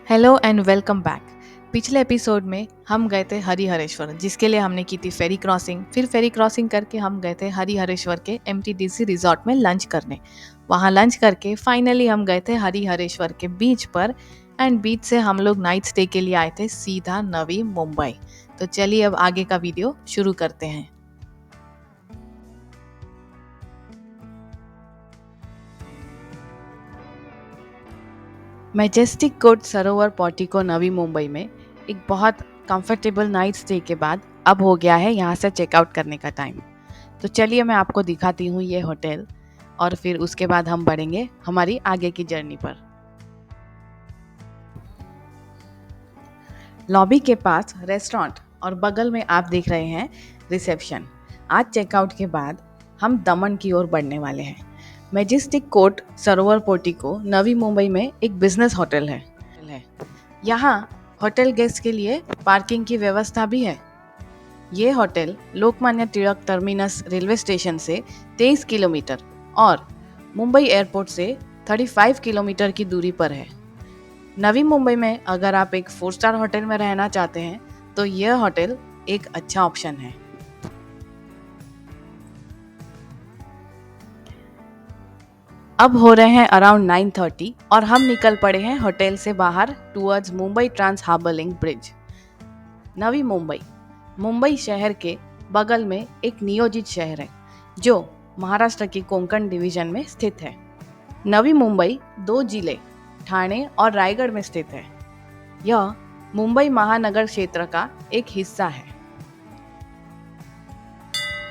Hello and welcome back. पिछले episode में हम गए थे हरिहरेश्वर, जिसके लिए हमने की थी फेरी क्रॉसिंग। फिर फेरी क्रॉसिंग करके हम गए थे हरिहरेश्वर के MTDC रिजॉर्ट में लंच करने। वहाँ लंच करके फाइनली हम गए थे हरिहरेश्वर के बीच पर, एंड बीच से हम लोग नाइट स्टे के लिए आए थे सीधा नवी मुंबई। तो चलिए अब आगे का वीडियो शुरू करते हैं। मैजेस्टिक कोर्ट सरोवर पोर्टिको नवी मुंबई में एक बहुत कंफर्टेबल नाइट स्टे के बाद अब हो गया है यहाँ से चेकआउट करने का टाइम। तो चलिए मैं आपको दिखाती हूँ ये होटल, और फिर उसके बाद हम बढ़ेंगे हमारी आगे की जर्नी पर। लॉबी के पास रेस्टोरेंट और बगल में आप देख रहे हैं रिसेप्शन। आज चेकआउट के बाद हम दमन की ओर बढ़ने वाले हैं। मैजेस्टिक कोर्ट सरोवर पोर्टिको नवी मुंबई में एक बिजनेस होटल है। यहाँ होटल गेस्ट के लिए पार्किंग की व्यवस्था भी है। ये hotel Lokmanya Tilak terminus railway station से 23 किलोमीटर और मुंबई एयरपोर्ट से 35 किलोमीटर की दूरी पर है। नवी मुंबई में अगर आप एक 4 स्टार होटल में रहना चाहते हैं तो यह होटल एक अच्छा ऑप्शन है। अब हो रहे हैं अराउंड 9:30 और हम निकल पड़े हैं होटल से बाहर towards Mumbai trans harbour link bridge. Navi Mumbai Mumbai शहर के बगल में एक नियोजित शहर है जो महाराष्ट्र की कोंकण डिवीजन में स्थित है। नवी मुंबई 2 जिले ठाणे और रायगढ़ में स्थित है। यह मुंबई महानगर क्षेत्र का एक हिस्सा है।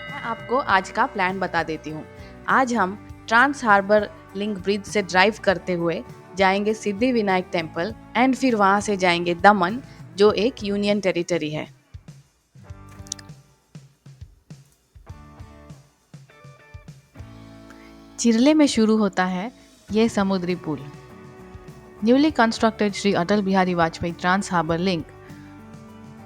मैं आपको आज का प्लान बता देती हूँ। आज हम ट्रांस हार्बर लिंक ब्रिज से ड्राइव करते हुए जाएंगे सिद्धि विनायक टेम्पल, एंड फिर वहां से जाएंगे दमन, जो एक यूनियन टेरिटरी है। चिरले में शुरू होता है ये समुद्री पुल। Newly constructed Shri Atal Bihari Vajpayee trans harbour link,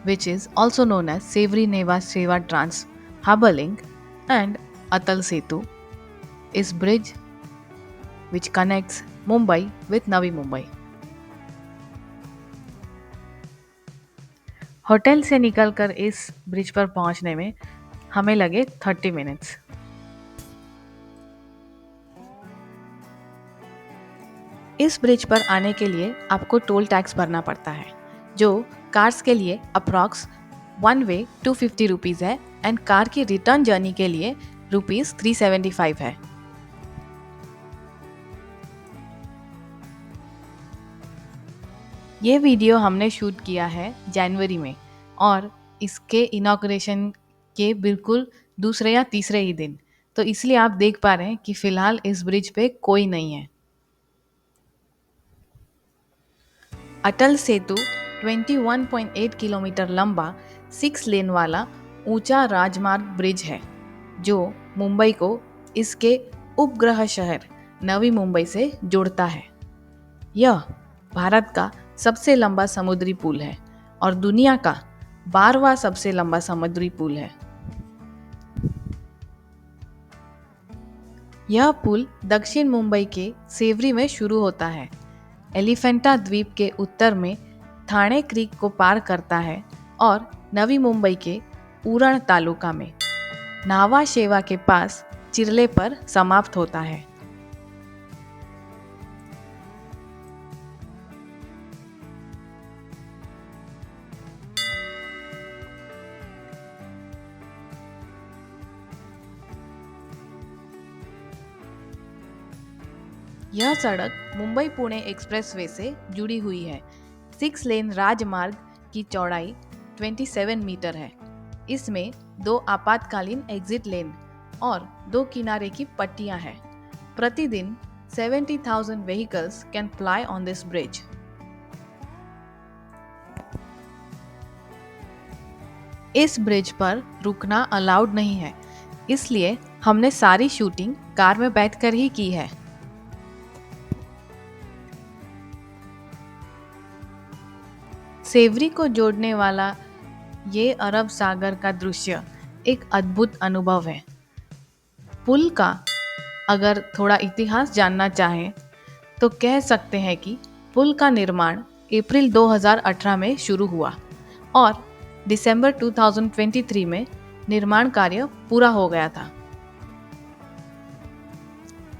which is also known as Sevri Neva Seva Trans Harbour Link and Atal Setu, is bridge which connects Mumbai with Navi Mumbai. Hotel से निकलकर इस ब्रिज पर पहुंचने में हमें लगे 30 मिनट्स। इस ब्रिज पर आने के लिए आपको टोल टैक्स भरना पड़ता है, जो कार्स के लिए अप्रॉक्स 1 वे 250 रुपीज़ है, एंड कार की रिटर्न जर्नी के लिए रुपीज़ 375 है। ये वीडियो हमने शूट किया है जनवरी में, और इसके इनॉग्रेशन के बिल्कुल दूसरे या तीसरे ही दिन, तो इसलिए आप देख पा रहे हैं कि फ़िलहाल इस ब्रिज पे कोई नहीं है। अटल सेतु 21.8 किलोमीटर लंबा 6 लेन वाला ऊंचा राजमार्ग ब्रिज है, जो मुंबई को इसके उपग्रह शहर नवी मुंबई से जोड़ता है। यह भारत का सबसे लंबा समुद्री पुल है और दुनिया का 12वां सबसे लंबा समुद्री पुल है। यह पुल दक्षिण मुंबई के सेवरी में शुरू होता है, एलिफेंटा द्वीप के उत्तर में थाने क्रीक को पार करता है और नवी मुंबई के उरण तालुका में नावा शेवा के पास चिरले पर समाप्त होता है। यह सड़क मुंबई पुणे एक्सप्रेसवे से जुड़ी हुई है। 6 लेन राजमार्ग की चौड़ाई 27 मीटर है। इसमें 2 आपातकालीन एग्जिट लेन और 2 किनारे की पट्टियां हैं। प्रतिदिन 70,000 vehicles can fly on this bridge. इस ब्रिज पर रुकना अलाउड नहीं है, इसलिए हमने सारी शूटिंग कार में बैठकर ही की है। सेवरी को जोड़ने वाला ये अरब सागर का दृश्य एक अद्भुत अनुभव है। पुल का अगर थोड़ा इतिहास जानना चाहें तो कह सकते हैं कि पुल का निर्माण अप्रैल 2018 में शुरू हुआ और दिसंबर 2023 में निर्माण कार्य पूरा हो गया था।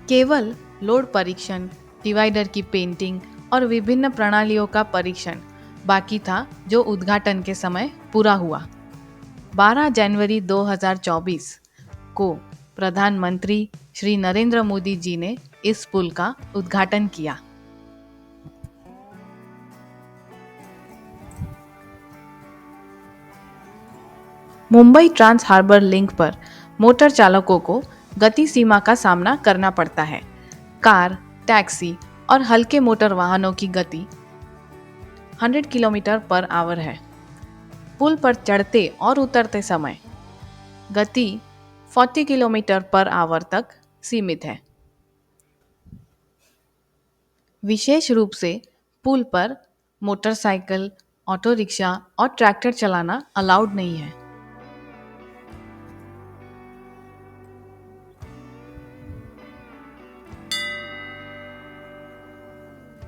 केवल लोड परीक्षण, डिवाइडर की पेंटिंग और विभिन्न प्रणालियों का परीक्षण बाकी था, जो उद्घाटन के समय पूरा हुआ। 12 जनवरी 2024 को प्रधानमंत्री श्री नरेंद्र मोदी जी ने इस पुल का उद्घाटन किया। मुंबई ट्रांस हार्बर लिंक पर मोटर चालकों को गति सीमा का सामना करना पड़ता है। कार, टैक्सी और हल्के मोटर वाहनों की गति 100 किलोमीटर पर आवर है। पुल पर चढ़ते और उतरते समय गति 40 किलोमीटर पर आवर तक सीमित है। विशेष रूप से पुल पर मोटरसाइकिल, ऑटो रिक्शा और ट्रैक्टर चलाना अलाउड नहीं है।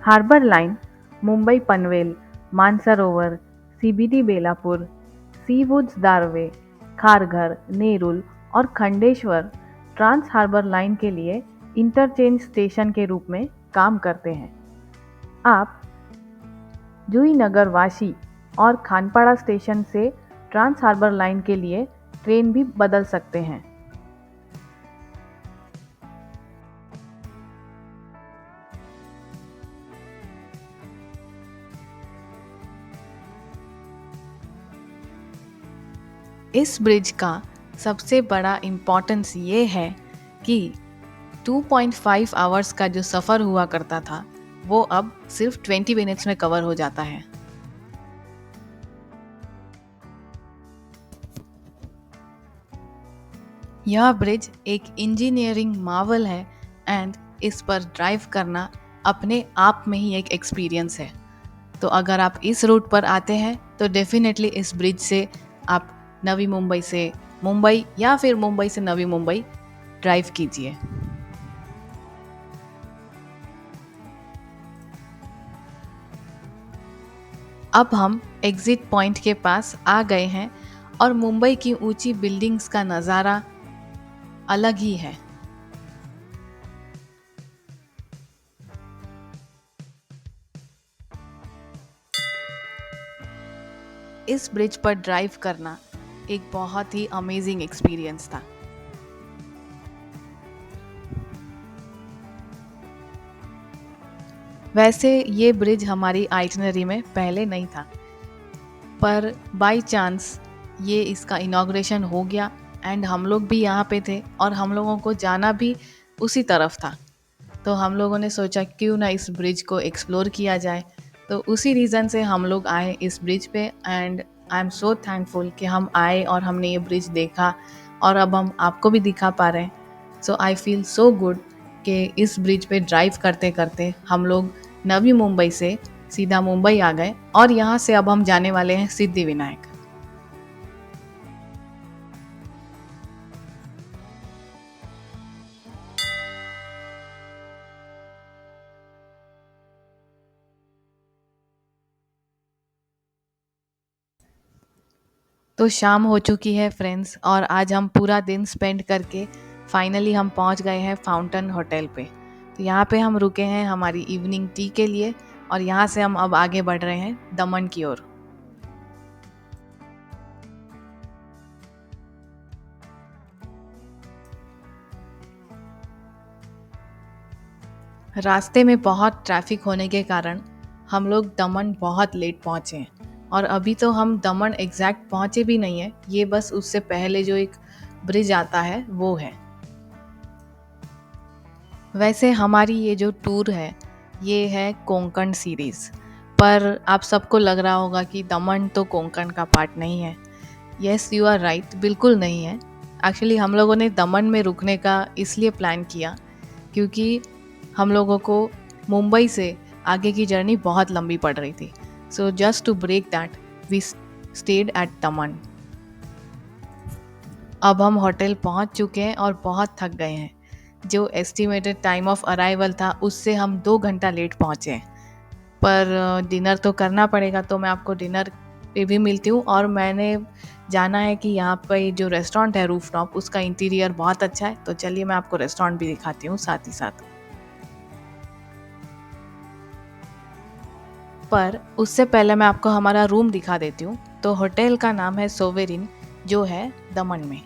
Harbour line Mumbai Panvel, Mansarovar, CBD Belapur, Seawoods Darave, Kharghar, Nerul और खंडेश्वर ट्रांस हार्बर लाइन के लिए इंटरचेंज स्टेशन के रूप में काम करते हैं। आप जूहीनगर वाशी और खानपाड़ा स्टेशन से ट्रांस हार्बर लाइन के लिए ट्रेन भी बदल सकते हैं। इस ब्रिज का सबसे बड़ा इम्पोर्टेंस ये है कि 2.5 आवर्स का जो सफ़र हुआ करता था वो अब सिर्फ 20 मिनट्स में कवर हो जाता है। यह ब्रिज एक इंजीनियरिंग मार्वल है एंड इस पर ड्राइव करना अपने आप में ही एक एक्सपीरियंस है। तो अगर आप इस रूट पर आते हैं तो डेफिनेटली इस ब्रिज से आप नवी मुंबई से मुंबई या फिर मुंबई से नवी मुंबई ड्राइव कीजिए। अब हम एग्जिट पॉइंट के पास आ गए हैं और मुंबई की ऊंची बिल्डिंग्स का नज़ारा अलग ही है। इस ब्रिज पर ड्राइव करना एक बहुत ही अमेजिंग एक्सपीरियंस था। वैसे ये ब्रिज हमारी आइटिनरी में पहले नहीं था, पर बाय चांस ये इसका इनॉग्रेशन हो गया एंड हम लोग भी यहाँ पे थे और हम लोगों को जाना भी उसी तरफ था। तो हम लोगों ने सोचा क्यों ना इस ब्रिज को एक्सप्लोर किया जाए, तो उसी रीज़न से हम लोग आए इस ब्रिज पे and I am so thankful कि हम आए और हमने ये ब्रिज देखा और अब हम आपको भी दिखा पा रहे हैं। सो आई फील सो गुड कि इस ब्रिज पे ड्राइव करते करते हम लोग नवी मुंबई से सीधा मुंबई आ गए और यहाँ से अब हम जाने वाले हैं सिद्धि विनायक। तो शाम हो चुकी है फ्रेंड्स और आज हम पूरा दिन स्पेंड करके फाइनली हम पहुंच गए हैं फाउंटेन होटल पे। तो यहाँ पे हम रुके हैं हमारी इवनिंग टी के लिए और यहाँ से हम अब आगे बढ़ रहे हैं दमन की ओर। रास्ते में बहुत ट्रैफिक होने के कारण हम लोग दमन बहुत लेट पहुँचे हैं और अभी तो हम दमन एग्जैक्ट पहुँचे भी नहीं है, ये बस उससे पहले जो एक ब्रिज आता है वो है। वैसे हमारी ये जो टूर है ये है कोंकण सीरीज़, पर आप सबको लग रहा होगा कि दमन तो कोंकण का पार्ट नहीं है। येस, यू आर राइट, बिल्कुल नहीं है। एक्चुअली हम लोगों ने दमन में रुकने का इसलिए प्लान किया क्योंकि हम लोगों को मुंबई से आगे की जर्नी बहुत लंबी पड़ रही थी। So just to break that we stayed at Daman. अब हम होटल पहुंच चुके हैं और बहुत थक गए हैं। जो एस्टिमेटेड टाइम ऑफ अराइवल था उससे हम 2 घंटा लेट पहुंचे हैं। पर डिनर तो करना पड़ेगा, तो मैं आपको डिनर पे भी मिलती हूँ। और मैंने जाना है कि यहाँ पे जो रेस्टोरेंट है रूफ टॉप, उसका इंटीरियर बहुत अच्छा है। तो चलिए मैं आपको रेस्टोरेंट भी दिखाती हूँ साथ ही साथ। पर उससे पहले मैं आपको हमारा रूम दिखा देती हूँ। तो होटल का नाम है सोवेरिन, जो है दमन में।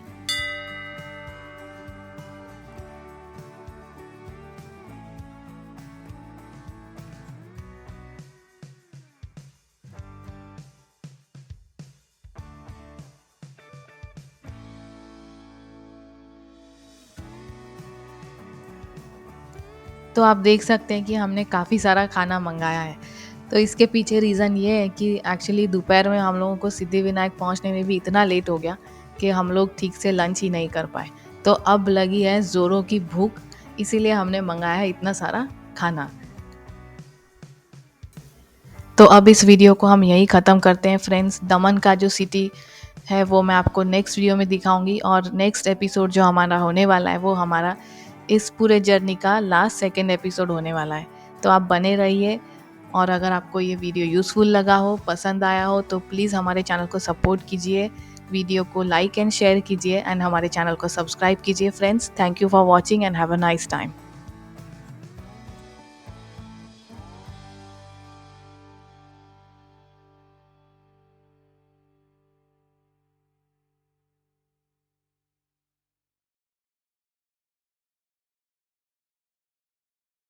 तो आप देख सकते हैं कि हमने काफ़ी सारा खाना मंगाया है। तो इसके पीछे रीज़न ये है कि एक्चुअली दोपहर में हम लोगों को सिद्धिविनायक पहुंचने में भी इतना लेट हो गया कि हम लोग ठीक से लंच ही नहीं कर पाए। तो अब लगी है ज़ोरों की भूख, इसीलिए हमने मंगाया है इतना सारा खाना। तो अब इस वीडियो को हम यहीं ख़त्म करते हैं फ्रेंड्स। दमन का जो सिटी है वो मैं आपको नेक्स्ट वीडियो में दिखाऊंगी, और नेक्स्ट एपिसोड जो हमारा होने वाला है वो हमारा इस पूरे जर्नी का लास्ट सेकेंड एपिसोड होने वाला है। तो आप बने रहिए, और अगर आपको ये वीडियो यूज़फुल लगा हो, पसंद आया हो, तो प्लीज़ हमारे चैनल को सपोर्ट कीजिए, वीडियो को लाइक एंड शेयर कीजिए, एंड हमारे चैनल को सब्सक्राइब कीजिए friends. Thank you for watching and have a nice time.